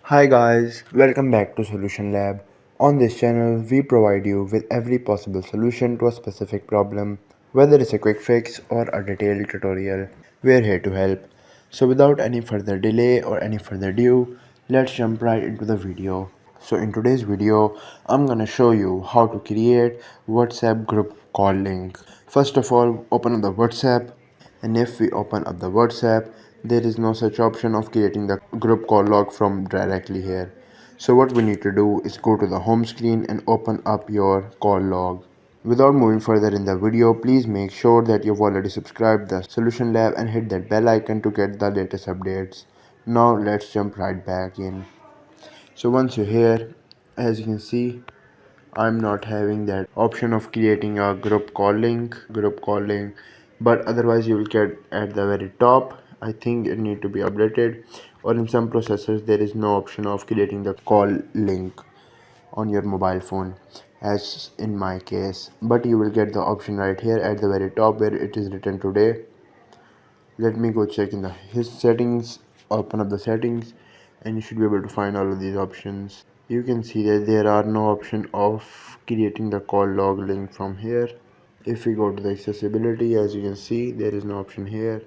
Hi guys, welcome back to Solution Lab. On this channel, we provide you with every possible solution to a specific problem, whether it's a quick fix or a detailed tutorial. We're here to help. So without any further delay or any further ado, let's jump right into the video. So in today's video, I'm gonna show you how to create WhatsApp group call link. First of all, open up the WhatsApp, and if we open up the WhatsApp, there is no such option of creating the group call log from directly here. So what we need to do is go to the home screen and open up your call log. Without moving further in the video, please make sure that you've already subscribed the Solution Lab and hit that bell icon to get the latest updates. Now let's jump right back in. So once you're here, as you can see, I'm not having that option of creating a group call link, but otherwise you will get at the very top. I think it need to be updated, or in some processors there is no option of creating the call link on your mobile phone, as in my case, but you will get the option right here at the very top where it is written today. Let me go check in the his settings, open up the settings, and you should be able to find all of these options. You can see that there are no option of creating the call log link from here. If we go to the accessibility, as you can see, there is no option here.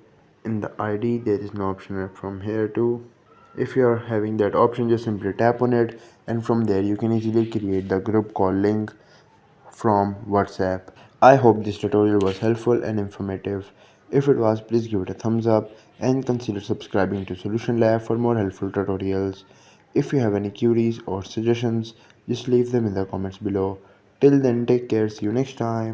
In the ID, there is no option from here too. If you are having that option, just simply tap on it, and from there you can easily create the group call link from WhatsApp. I hope this tutorial was helpful and informative. If it was, please give it a thumbs up and consider subscribing to Solution Lab for more helpful tutorials. If you have any queries or suggestions, just leave them in the comments below. Till then, take care, see you next time.